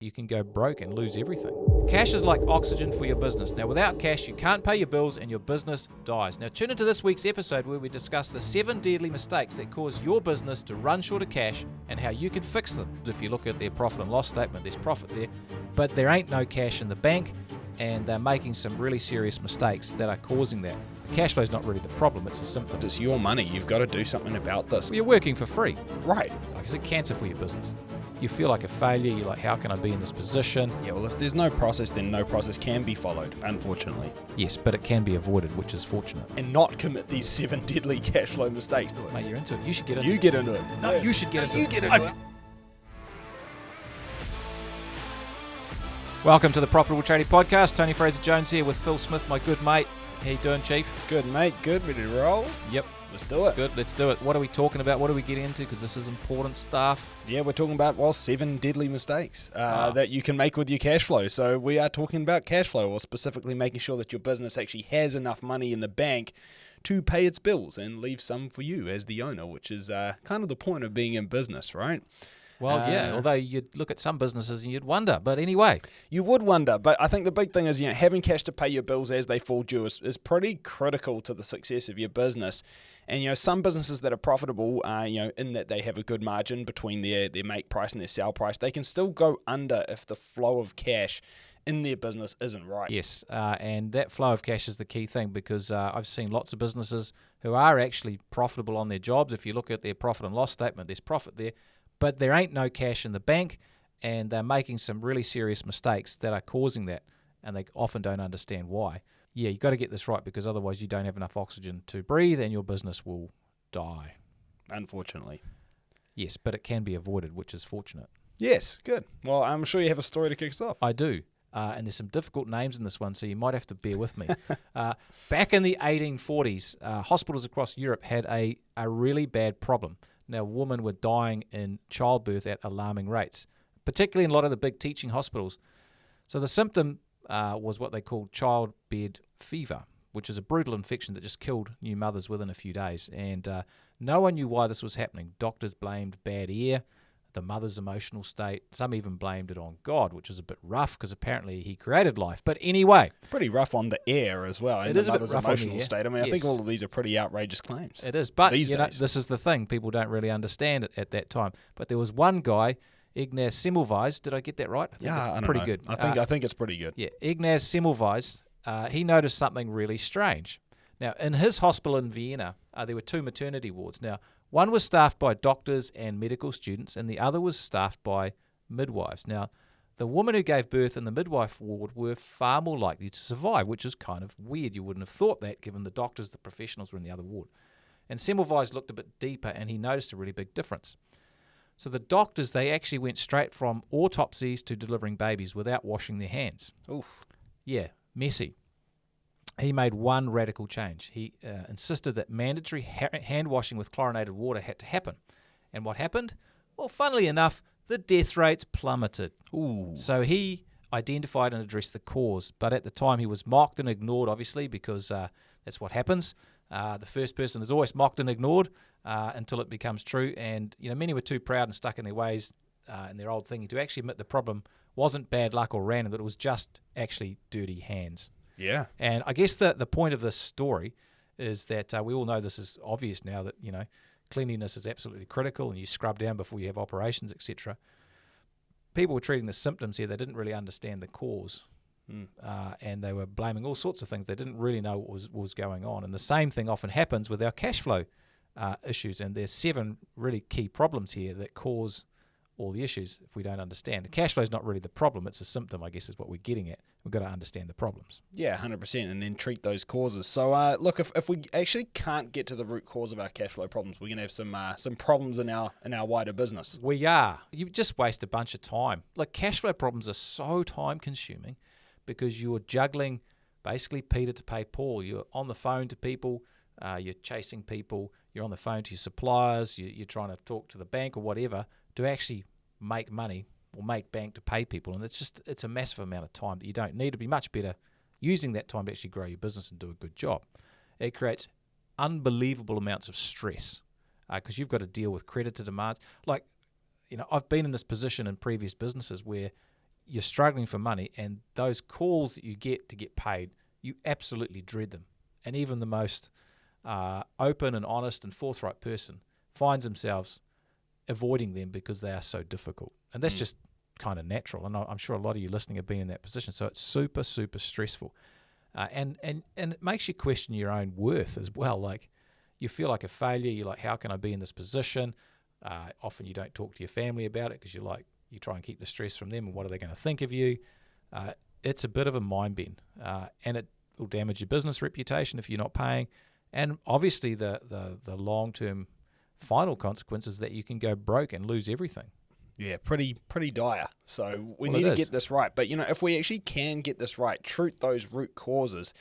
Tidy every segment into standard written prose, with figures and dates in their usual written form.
you can go broke and lose everything. Cash is like oxygen for your business. Now, without cash, you can't pay your bills and your business dies. Now, tune into this week's episode where we discuss the 7 deadly mistakes that cause your business to run short of cash and how you can fix them. If you look at their profit and loss statement, there's profit there, but there ain't no cash in the bank, and they're making some really serious mistakes that are causing that. Cash flow is not really the problem, it's a symptom. It's your money. You've got to do something about this. Well, you're working for free. Right. Like, it's a cancer for your business. You feel like a failure. You're like, how can I be in this position? Yeah, well, if there's no process, then no process can be followed, unfortunately. Yes, but it can be avoided, which is fortunate. And not commit these 7 deadly cash flow mistakes. Mate, you're into it. You should get into it. You get into it. No, you should get into it. You get into it. Welcome to the Profitable Tradie Podcast. Tony Fraser-Jones here with Phil Smith, my good mate. How you doing, Chief? Good, mate. Good. Ready to roll? Yep. Let's do it. Good. Let's do it. What are we talking about? What are we getting into? Because this is important stuff. Yeah, we're talking about, 7 deadly mistakes that you can make with your cash flow. So we are talking about cash flow, or specifically making sure that your business actually has enough money in the bank to pay its bills and leave some for you as the owner, which is kind of the point of being in business, right? Well, yeah, although you'd look at some businesses and you'd wonder. But anyway. You would wonder, but I think the big thing is, having cash to pay your bills as they fall due is pretty critical to the success of your business. And, some businesses that are profitable, in that they have a good margin between their make price and their sell price, they can still go under if the flow of cash in their business isn't right. Yes, and that flow of cash is the key thing, because I've seen lots of businesses who are actually profitable on their jobs. If you look at their profit and loss statement, there's profit there. But there ain't no cash in the bank, and they're making some really serious mistakes that are causing that, and they often don't understand why. Yeah, you've got to get this right, because otherwise you don't have enough oxygen to breathe and your business will die. Unfortunately. Yes, but it can be avoided, which is fortunate. Yes, good. Well, I'm sure you have a story to kick us off. I do. And there's some difficult names in this one, so you might have to bear with me. Back in the 1840s, hospitals across Europe had a really bad problem. Now, women were dying in childbirth at alarming rates, particularly in a lot of the big teaching hospitals. So the symptom was what they called childbed fever, which is a brutal infection that just killed new mothers within a few days. And no one knew why this was happening. Doctors blamed bad air, the mother's emotional state. Some even blamed it on God, which was a bit rough because apparently he created life. But anyway. Pretty rough on the air as well. It is a bit rough on the emotional air. state. I mean, Yes. I think all of these are pretty outrageous claims. It is. But these days. This is the thing. People don't really understand it at that time. But there was one guy, Ignaz Semmelweis. Did I get that right? I don't pretty know. good. I think it's pretty good. Yeah, Ignaz Semmelweis, he noticed something really strange. Now, in his hospital in Vienna, there were 2 maternity wards. Now, one was staffed by doctors and medical students, and the other was staffed by midwives. Now, the woman who gave birth in the midwife ward were far more likely to survive, which is kind of weird. You wouldn't have thought that, given the doctors, the professionals were in the other ward. And Semmelweis looked a bit deeper, and he noticed a really big difference. So the doctors, they actually went straight from autopsies to delivering babies without washing their hands. Oof. Yeah, messy. He made one radical change. He insisted that mandatory hand washing with chlorinated water had to happen. And what happened? Well, funnily enough, the death rates plummeted. Ooh. So he identified and addressed the cause. But at the time, he was mocked and ignored, obviously, because that's what happens. The first person is always mocked and ignored until it becomes true. And many were too proud and stuck in their ways and their old thinking to actually admit the problem wasn't bad luck or random, that it was just actually dirty hands. Yeah. And I guess the point of this story is that we all know this is obvious now, that, cleanliness is absolutely critical, and you scrub down before you have operations, etc. People were treating the symptoms here. They didn't really understand the cause. And they were blaming all sorts of things. They didn't really know what was going on. And the same thing often happens with our cash flow issues. And there's 7 really key problems here that cause all the issues if we don't understand. The cash flow is not really the problem. It's a symptom, I guess, is what we're getting at. We've got to understand the problems. Yeah, 100%, and then treat those causes. So, look, if we actually can't get to the root cause of our cash flow problems, we're going to have some problems in our wider business. We are. You just waste a bunch of time. Like, cash flow problems are so time-consuming because you're juggling basically Peter to pay Paul. You're on the phone to people. You're chasing people. You're on the phone to your suppliers. You're trying to talk to the bank or whatever to actually make money or make bank to pay people. And it's a massive amount of time that you don't need. To be much better using that time to actually grow your business and do a good job. It creates unbelievable amounts of stress because you've got to deal with creditor demands. Like, I've been in this position in previous businesses where you're struggling for money, and those calls that you get to get paid, you absolutely dread them. And even the most open and honest and forthright person finds themselves avoiding them because they are so difficult. And that's just kind of natural. And I'm sure a lot of you listening have been in that position. So it's super, super stressful. And it makes you question your own worth as well. Like, you feel like a failure. You're like, how can I be in this position? Often you don't talk to your family about it because you try and keep the stress from them, and what are they going to think of you? It's a bit of a mind bend, and it will damage your business reputation if you're not paying. And obviously the long-term final consequence is that you can go broke and lose everything. Yeah, pretty dire. So we need to get this right. But, if we actually can get this right, treat those root causes,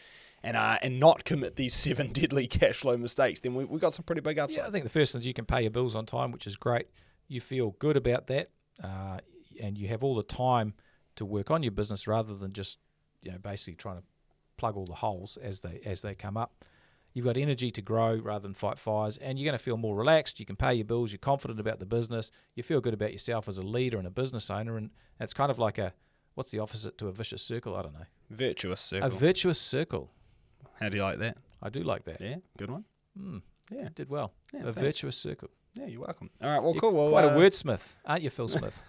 and not commit these 7 deadly cash flow mistakes, then we've got some pretty big upside. Yeah, I think the first thing is you can pay your bills on time, which is great. You feel good about that, and you have all the time to work on your business rather than just basically trying to plug all the holes as they come up. You've got energy to grow rather than fight fires, and you're going to feel more relaxed. You can pay your bills. You're confident about the business. You feel good about yourself as a leader and a business owner, and it's kind of like what's the opposite to a vicious circle? I don't know. Virtuous circle. A virtuous circle. How do you like that? I do like that. Yeah, good one. Yeah, did well. Yeah, a virtuous circle. Yeah, you're welcome. All right, well, You're cool. Well, quite a wordsmith, aren't you, Phil Smith?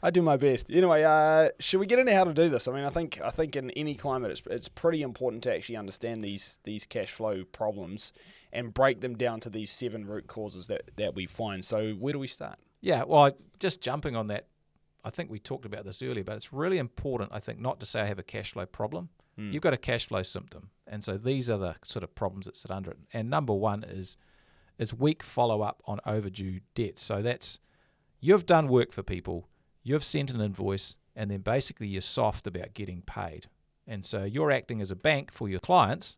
I do my best. Anyway, should we get into how to do this? I mean, I think in any climate, it's pretty important to actually understand these cash flow problems and break them down to these 7 root causes that we find. So where do we start? Yeah, well, just jumping on that, I think we talked about this earlier, but it's really important, I think, not to say I have a cash flow problem. You've got a cash flow symptom. And so these are the sort of problems that sit under it. And number one is weak follow-up on overdue debts. So that's, you've done work for people, you've sent an invoice, and then basically you're soft about getting paid. And so you're acting as a bank for your clients,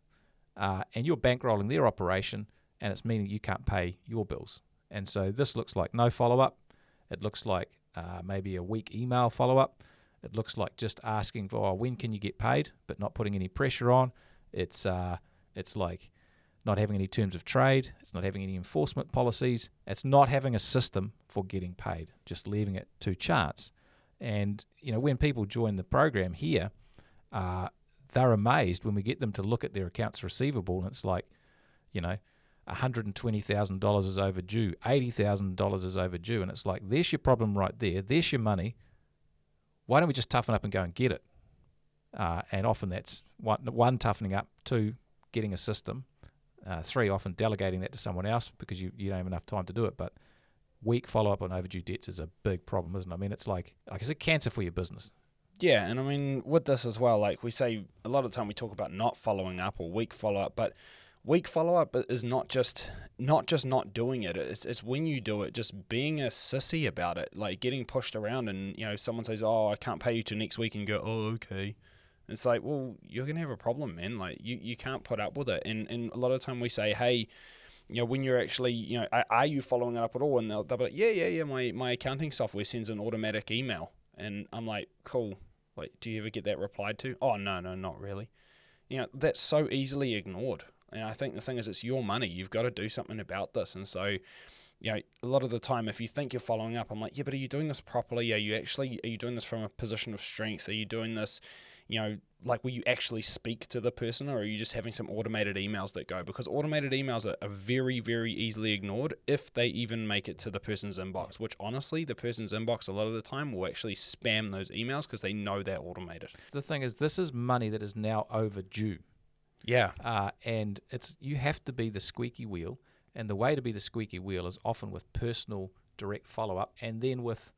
and you're bankrolling their operation, and it's meaning you can't pay your bills. And so this looks like no follow-up. It looks like maybe a weak email follow-up. It looks like just asking for, when can you get paid, but not putting any pressure on. It's like not having any terms of trade. It's not having any enforcement policies. It's not having a system for getting paid, just leaving it to chance. And, when people join the program here, they're amazed when we get them to look at their accounts receivable, and it's like, $120,000 is overdue, $80,000 is overdue, and it's like, there's your problem right there. There's your money. Why don't we just toughen up and go and get it? And often that's one, toughening up, 2, getting a system, 3, often delegating that to someone else because you don't have enough time to do it. But weak follow-up on overdue debts is a big problem, isn't it? I mean, it's like it's a cancer for your business. Yeah, and I mean, with this as well, like we say, a lot of the time we talk about not following up or weak follow-up, but weak follow-up is not just not doing it. It's when you do it, just being a sissy about it, like getting pushed around, and someone says, "Oh, I can't pay you till next week," and you go, "Oh, okay." It's like, well, you're gonna have a problem, man. Like you can't put up with it. And a lot of the time we say, hey, when you're actually, are you following it up at all? And they'll be like, yeah. My accounting software sends an automatic email, and I'm like, cool. Like, do you ever get that replied to? Oh, no, not really. That's so easily ignored. And I think the thing is, it's your money. You've got to do something about this. And so, a lot of the time, if you think you're following up, I'm like, yeah, but are you doing this properly? Are you doing this from a position of strength? Are you doing this, like, will you actually speak to the person, or are you just having some automated emails that go? Because automated emails are very, very easily ignored if they even make it to the person's inbox, which honestly, the person's inbox a lot of the time will actually spam those emails because they know they're automated. The thing is, this is money that is now overdue. Yeah. And you have to be the squeaky wheel, and the way to be the squeaky wheel is often with personal direct follow-up, and then with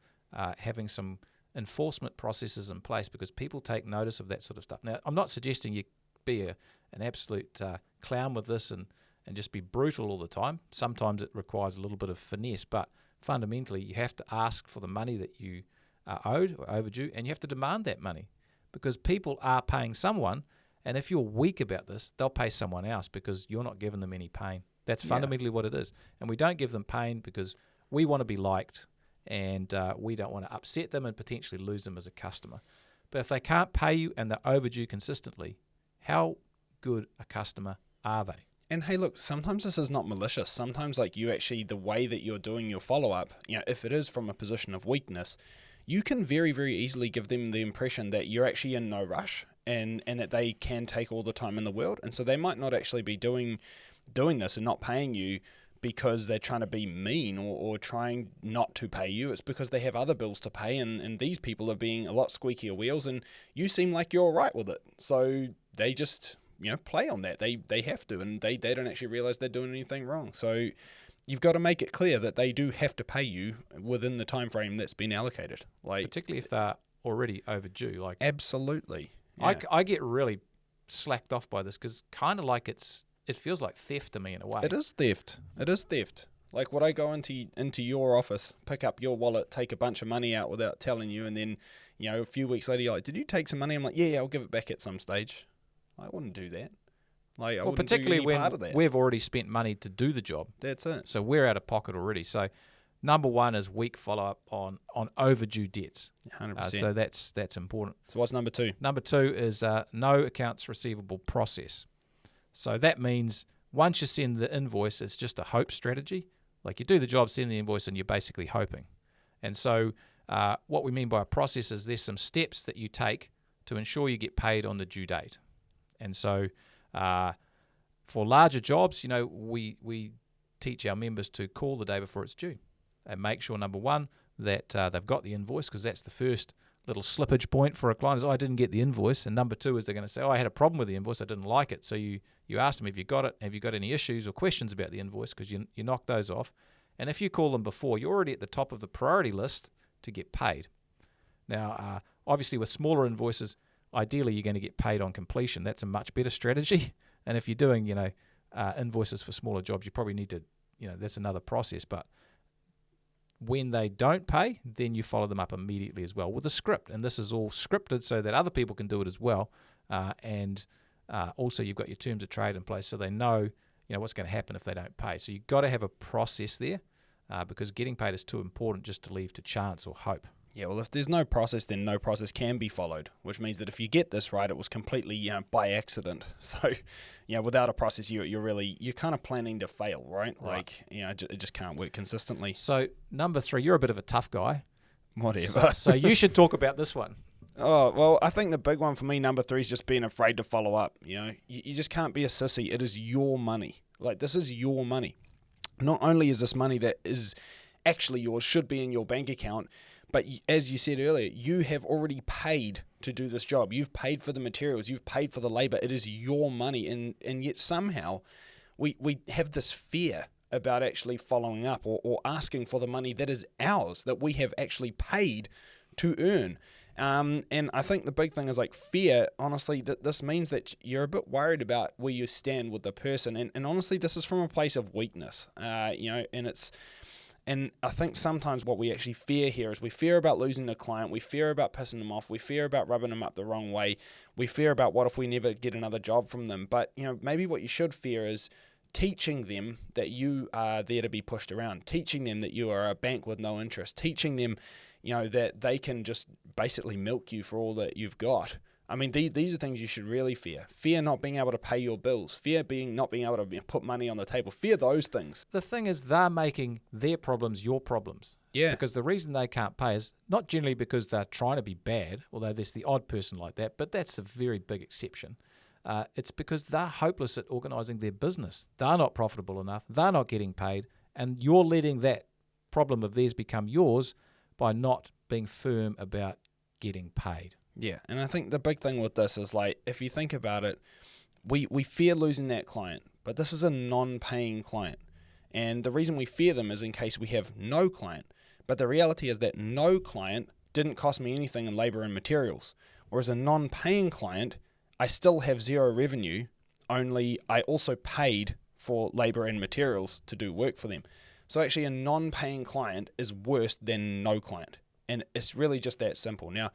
having some enforcement processes in place, because people take notice of that sort of stuff. Now, I'm not suggesting you be an absolute clown with this and just be brutal all the time. Sometimes it requires a little bit of finesse, but fundamentally you have to ask for the money that you are owed or overdue, and you have to demand that money, because people are paying someone. And if you're weak about this, they'll pay someone else because you're not giving them any pain. That's fundamentally what it is. And we don't give them pain because we want to be liked, and we don't want to upset them and potentially lose them as a customer. But if they can't pay you and they're overdue consistently, how good a customer are they? And hey, look, sometimes this is not malicious. Sometimes, like, you actually, the way that you're doing your follow-up, if it is from a position of weakness, you can very, very easily give them the impression that you're actually in no rush and that they can take all the time in the world. And so they might not actually be doing this and not paying you because they're trying to be mean or trying not to pay you. It's because they have other bills to pay, and these people are being a lot squeakier wheels, and you seem like you're all right with it. So they just, play on that. They have to, and they don't actually realize they're doing anything wrong. So you've got to make it clear that they do have to pay you within the time frame that's been allocated. Particularly if they're already overdue. Absolutely. Yeah. I get really slacked off by this because kind of like it feels like theft to me in a way. It is theft. Like, would I go into your office, pick up your wallet, take a bunch of money out without telling you, and then, a few weeks later, you're like, did you take some money? I'm like, yeah, I'll give it back at some stage. I wouldn't do that. I wouldn't particularly do any part of that. We've already spent money to do the job. That's it. So we're out of pocket already. So number one is weak follow-up on overdue debts. 100%. So that's important. So what's number two? Number two is no accounts receivable process. So that means once you send the invoice, it's just a hope strategy. Like you do the job, send the invoice, and you're basically hoping. And so what we mean by a process is there's some steps that you take to ensure you get paid on the due date. And so for larger jobs, we teach our members to call the day before it's due and make sure, number one, that they've got the invoice, because that's the first little slippage point for a client is, I didn't get the invoice. And number two is they're going to say, I had a problem with the invoice, I didn't like it. So you ask them, have you got it? Have you got any issues or questions about the invoice? Because you knock those off. And if you call them before, you're already at the top of the priority list to get paid. Now, obviously with smaller invoices, ideally you're going to get paid on completion. That's a much better strategy. And if you're doing, invoices for smaller jobs, you probably need to, that's another process. But when they don't pay, then you follow them up immediately as well with a script. And this is all scripted so that other people can do it as well. And also you've got your terms of trade in place so they know, what's going to happen if they don't pay. So you've got to have a process there because getting paid is too important just to leave to chance or hope. Yeah, well, if there's no process, then no process can be followed, which means that if you get this right, it was completely by accident. So, without a process, you're kind of planning to fail, right? Like, it just can't work consistently. So, number three, you're a bit of a tough guy. Whatever. So you should talk about this one. Oh, well, I think the big one for me, number three, is just being afraid to follow up. You just can't be a sissy. It is your money. Like, this is your money. Not only is this money that is actually yours, should be in your bank account, but as you said earlier, you have already paid to do this job. You've paid for the materials. You've paid for the labor. It is your money. And yet somehow we have this fear about actually following up or asking for the money that is ours, that we have actually paid to earn. And I think the big thing is like fear, honestly, that this means that you're a bit worried about where you stand with the person. And honestly, this is from a place of weakness, And I think sometimes what we actually fear here is we fear about losing the client, we fear about pissing them off, we fear about rubbing them up the wrong way, we fear about what if we never get another job from them. But, maybe what you should fear is teaching them that you are there to be pushed around, teaching them that you are a bank with no interest, teaching them, that they can just basically milk you for all that you've got. I mean, these are things you should really fear. Fear not being able to pay your bills. Fear not being able to put money on the table. Fear those things. The thing is, they're making their problems your problems. Yeah. Because the reason they can't pay is not generally because they're trying to be bad, although there's the odd person like that, but that's a very big exception. It's because they're hopeless at organising their business. They're not profitable enough. They're not getting paid. And you're letting that problem of theirs become yours by not being firm about getting paid. Yeah, and I think the big thing with this is, like, if you think about it, we fear losing that client, but this is a non-paying client. And the reason we fear them is in case we have no client. But the reality is that no client didn't cost me anything in labor and materials. Whereas a non-paying client, I still have zero revenue, only I also paid for labor and materials to do work for them. So actually a non-paying client is worse than no client. And it's really just that simple. Now,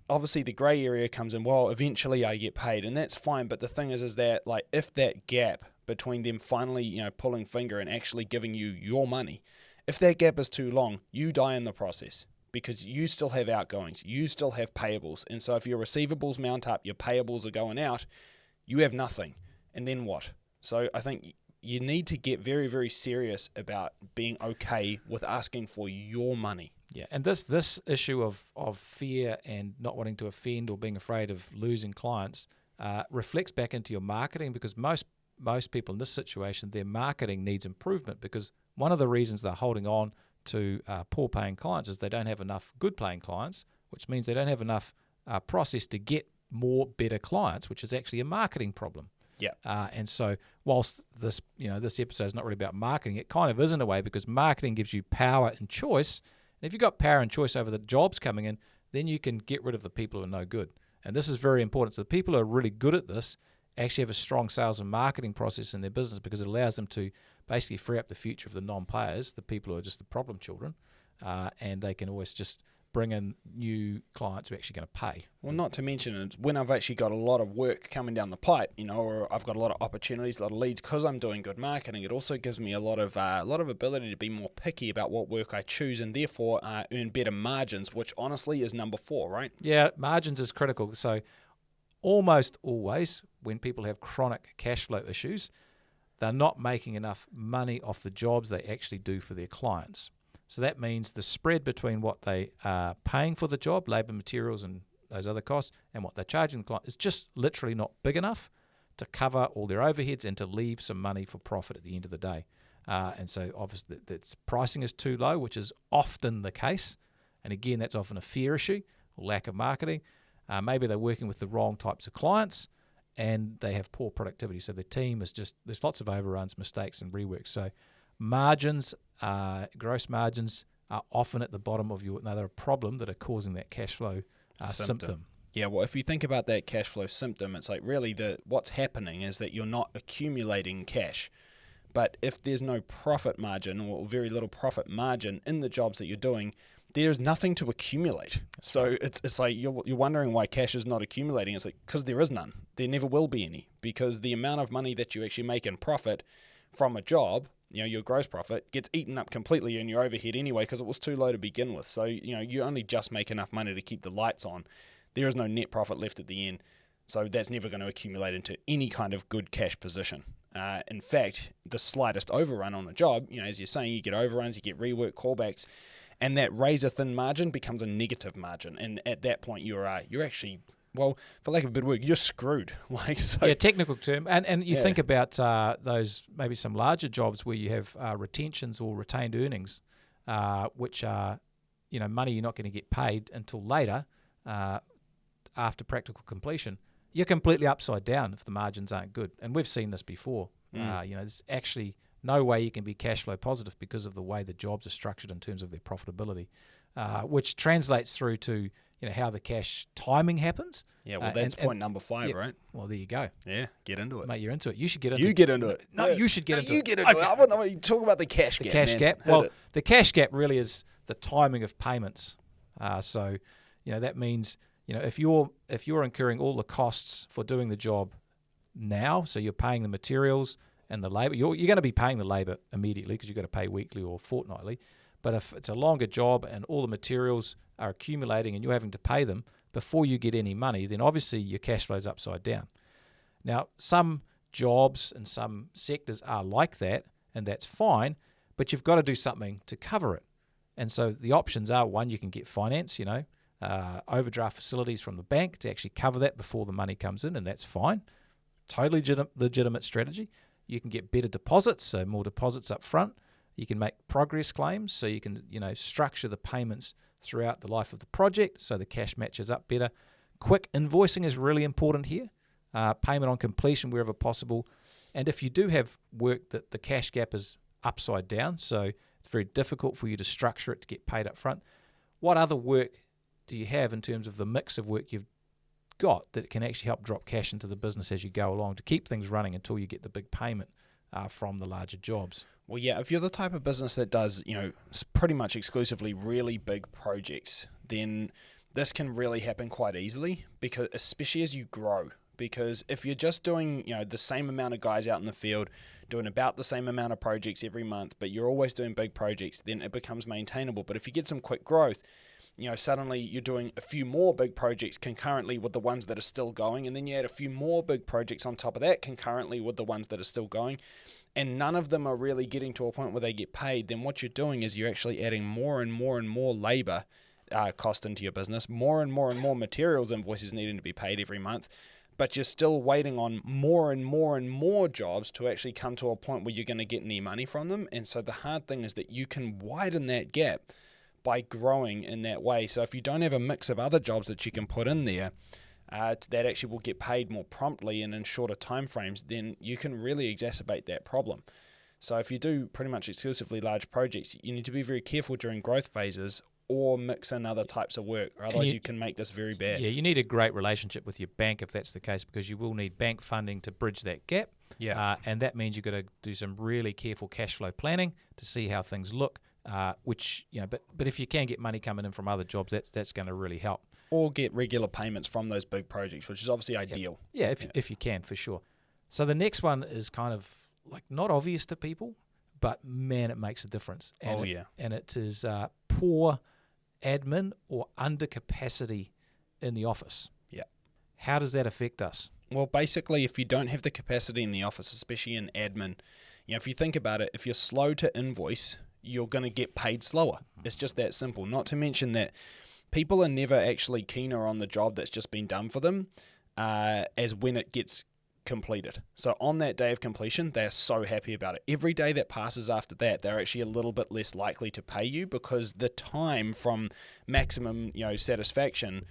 obviously the gray area comes in, well, eventually I get paid, and that's fine. But the thing is that, like, if that gap between them finally, pulling finger and actually giving you your money, if that gap is too long, you die in the process because you still have outgoings, you still have payables. And so if your receivables mount up, your payables are going out, you have nothing. And then what? So I think you need to get very, very serious about being okay with asking for your money. Yeah, and this issue of fear and not wanting to offend or being afraid of losing clients reflects back into your marketing, because most people in this situation, their marketing needs improvement, because one of the reasons they're holding on to poor paying clients is they don't have enough good paying clients, which means they don't have enough process to get more better clients, which is actually a marketing problem. Yeah. And so whilst this episode is not really about marketing, it kind of is in a way, because marketing gives you power and choice. And if you've got power and choice over the jobs coming in, then you can get rid of the people who are no good. And this is very important. So the people who are really good at this actually have a strong sales and marketing process in their business, because it allows them to basically free up the future of the non-players, the people who are just the problem children, and they can always just bring in new clients who are actually going to pay. Well, not to mention, it's when I've actually got a lot of work coming down the pipe, or I've got a lot of opportunities, a lot of leads, because I'm doing good marketing. It also gives me a lot of ability to be more picky about what work I choose, and therefore earn better margins, which honestly is number 4, right? Yeah, margins is critical. So almost always when people have chronic cash flow issues, they're not making enough money off the jobs they actually do for their clients. So that means the spread between what they are paying for the job, labour, materials and those other costs, and what they're charging the client is just literally not big enough to cover all their overheads and to leave some money for profit at the end of the day. And so obviously that's pricing is too low, which is often the case. And again, that's often a fear issue or lack of marketing. Maybe they're working with the wrong types of clients and they have poor productivity. So the team is just, there's lots of overruns, mistakes and reworks. So margins, gross margins are often at the bottom of another problem that are causing that cash flow symptom. Yeah, well, if you think about that cash flow symptom, it's like really what's happening is that you're not accumulating cash. But if there's no profit margin or very little profit margin in the jobs that you're doing, there's nothing to accumulate. So it's like you're wondering why cash is not accumulating. It's like because there is none. There never will be any, because the amount of money that you actually make in profit from a job, your gross profit, gets eaten up completely in your overhead anyway, because it was too low to begin with. So, you only just make enough money to keep the lights on. There is no net profit left at the end. So that's never going to accumulate into any kind of good cash position. In fact, the slightest overrun on a job, as you're saying, you get overruns, you get rework, callbacks, and that razor thin margin becomes a negative margin. And at that point, you're actually, well, for lack of a better word, you're screwed. Yeah, technical term. And you think about those maybe some larger jobs where you have retentions or retained earnings, which are money you're not going to get paid until later after practical completion. You're completely upside down if the margins aren't good. And we've seen this before. There's actually no way you can be cash flow positive because of the way the jobs are structured in terms of their profitability, which translates through to how the cash timing happens. Yeah, well, that's point number 5, right? Well, there you go. Yeah, get into it. Mate, you're into it. You should get into it. You get into it. No, you should get into it. You get into it. I want you talk about the cash gap. The cash gap. Well, the cash gap really is the timing of payments. So, that means, if you're incurring all the costs for doing the job now, so you're paying the materials and the labour, you're going to be paying the labour immediately because you've got to pay weekly or fortnightly. But if it's a longer job and all the materials are accumulating and you're having to pay them before you get any money, then obviously your cash flow's upside down. Now, some jobs and some sectors are like that, and that's fine, but you've got to do something to cover it. And so the options are, one, you can get finance, overdraft facilities from the bank to actually cover that before the money comes in, and that's fine. Totally legitimate strategy. You can get better deposits, so more deposits up front. You can make progress claims, so you can structure the payments throughout the life of the project so the cash matches up better. Quick invoicing is really important here. Payment on completion wherever possible. And if you do have work that the cash gap is upside down, so it's very difficult for you to structure it to get paid up front, what other work do you have in terms of the mix of work you've got that can actually help drop cash into the business as you go along to keep things running until you get the big payment from the larger jobs? Well, yeah, if you're the type of business that does, pretty much exclusively really big projects, then this can really happen quite easily, because especially as you grow. Because if you're just doing, the same amount of guys out in the field, doing about the same amount of projects every month, but you're always doing big projects, then it becomes maintainable. But if you get some quick growth, suddenly you're doing a few more big projects concurrently with the ones that are still going, and then you add a few more big projects on top of that concurrently with the ones that are still going, and none of them are really getting to a point where they get paid, then what you're doing is you're actually adding more and more and more labor cost into your business, more and more materials invoices needing to be paid every month, but you're still waiting on more and more jobs to actually come to a point where you're going to get any money from them. And so the hard thing is that you can widen that gap by growing in that way. So if you don't have a mix of other jobs that you can put in there that actually will get paid more promptly and in shorter time frames, then you can really exacerbate that problem. So if you do pretty much exclusively large projects, you need to be very careful during growth phases, or mix in other types of work, or otherwise you can make this very bad. Yeah, you need a great relationship with your bank if that's the case, because you will need bank funding to bridge that gap. Yeah. And that means you've got to do some really careful cash flow planning to see how things look, but if you can get money coming in from other jobs, that's going to really help. Or get regular payments from those big projects, which is obviously ideal. Yeah, if you can, for sure. So the next one is kind of like not obvious to people, but man, it makes a difference. And and it is poor admin or under capacity in the office. Yeah. How does that affect us? Well, basically, if you don't have the capacity in the office, especially in admin, if you think about it, if you're slow to invoice, you're going to get paid slower. It's just that simple. Not to mention that people are never actually keener on the job that's just been done for them as when it gets completed. So on that day of completion, they're so happy about it. Every day that passes after that, they're actually a little bit less likely to pay you, because the time from maximum satisfaction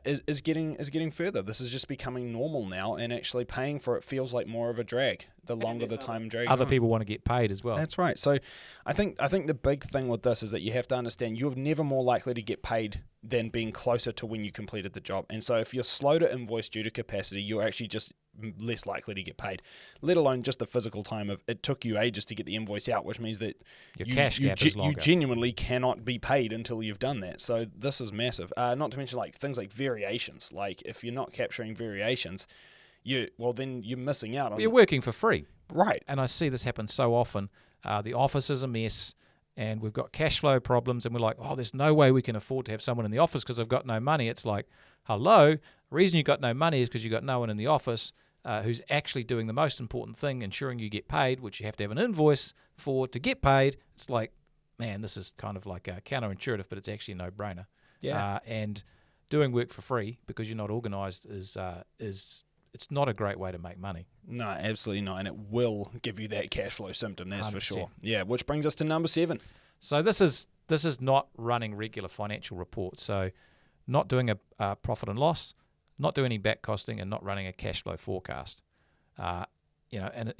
is getting further. This is just becoming normal now, and actually paying for it feels like more of a drag the longer the time drags on. Other people want to get paid as well. That's right. So I think the big thing with this is that you have to understand you're never more likely to get paid than being closer to when you completed the job. And so if you're slow to invoice due to capacity, you're actually just less likely to get paid, let alone just the physical time of it took you ages to get the invoice out, which means that your cash gap is longer. You genuinely cannot be paid until you've done that. So this is massive. Not to mention like things like variations. Like if you're not capturing variations, then you're missing out on. You're working for free. Right. And I see this happen so often. The office is a mess, and we've got cash flow problems, and we're like, oh, there's no way we can afford to have someone in the office because I've got no money. It's like, hello, the reason you got no money is because you got no one in the office who's actually doing the most important thing, ensuring you get paid, which you have to have an invoice for to get paid. It's like, man, this is kind of like counterintuitive, but it's actually a no-brainer. Yeah. And doing work for free because you're not organised is it's not a great way to make money. No, absolutely not, and it will give you that cash flow symptom, that's 100%. for sure. Yeah, which brings us to number 7. So this is not running regular financial reports. So not doing a profit and loss, not doing any back costing, and not running a cash flow forecast. And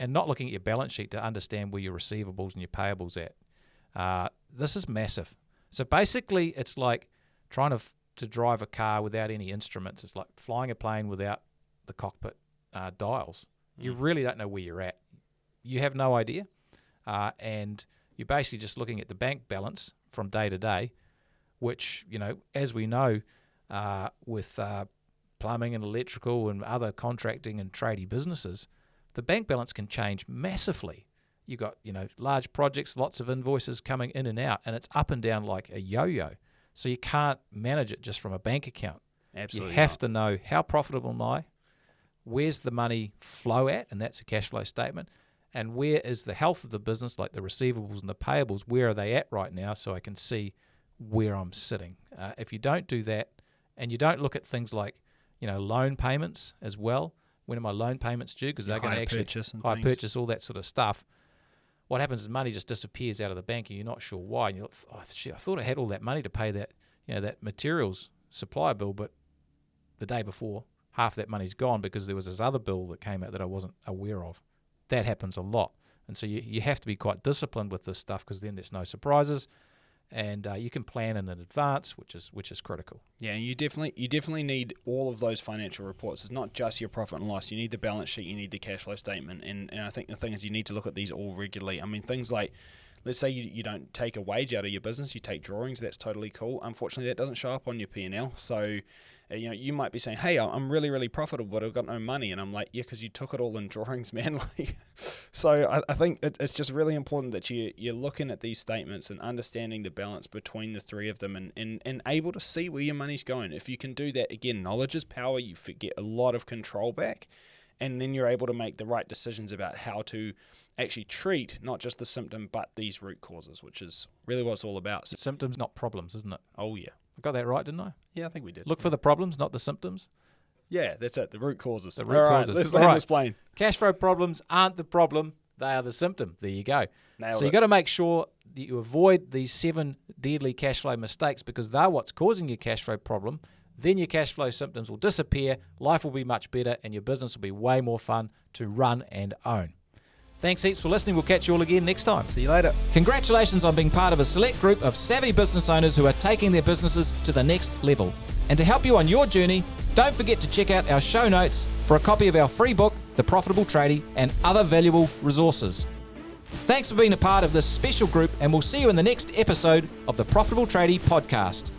not looking at your balance sheet to understand where your receivables and your payables at. This is massive. So basically, it's like trying to drive a car without any instruments. It's like flying a plane without the cockpit dials. You really don't know where you're at. You have no idea. And you're basically just looking at the bank balance from day to day, which, as we know, with plumbing and electrical and other contracting and tradie businesses, the bank balance can change massively. You got, large projects, lots of invoices coming in and out, and it's up and down like a yo-yo. So you can't manage it just from a bank account. Absolutely You have to know how profitable am I, where's the money flow at, and that's a cash flow statement, and where is the health of the business, like the receivables and the payables, where are they at right now, so I can see where I'm sitting. If you don't do that, and you don't look at things like, loan payments as well, when are my loan payments due, because they're going to actually purchase, all that sort of stuff, what happens is money just disappears out of the bank and you're not sure why. And you're like, oh, shit, I thought I had all that money to pay that, that materials supplier bill, but the day before, half that money's gone because there was this other bill that came out that I wasn't aware of. That happens a lot. And so you have to be quite disciplined with this stuff, because then there's no surprises, and you can plan in advance, which is critical. Yeah, and you definitely need all of those financial reports. It's not just your profit and loss. You need the balance sheet, you need the cash flow statement, and I think the thing is you need to look at these all regularly. I mean, things like, let's say you don't take a wage out of your business, you take drawings, that's totally cool. Unfortunately, that doesn't show up on your P&L. So You might be saying, hey, I'm really, really profitable, but I've got no money. And I'm like, yeah, because you took it all in drawings, man. So I think it's just really important that you're looking at these statements and understanding the balance between the three of them and able to see where your money's going. If you can do that, again, knowledge is power. You get a lot of control back, and then you're able to make the right decisions about how to actually treat not just the symptom, but these root causes, which is really what it's all about. So, Symptoms, not problems, isn't it? oh, yeah. I got that right, didn't I? Yeah, I think we did. Look for the problems, not the symptoms. Yeah, that's it. The root causes. The root causes. Let's All land right. this plane. Cash flow problems aren't the problem, they are the symptom. There you go. Nailed So you've it. got to make sure that you avoid these 7 deadly cash flow mistakes, because they're what's causing your cash flow problem. Then your cash flow symptoms will disappear, life will be much better, and your business will be way more fun to run and own. Thanks heaps for listening. We'll catch you all again next time. See you later. Congratulations on being part of a select group of savvy business owners who are taking their businesses to the next level. And to help you on your journey, don't forget to check out our show notes for a copy of our free book, The Profitable Tradie, and other valuable resources. Thanks for being a part of this special group, and we'll see you in the next episode of the Profitable Tradie podcast.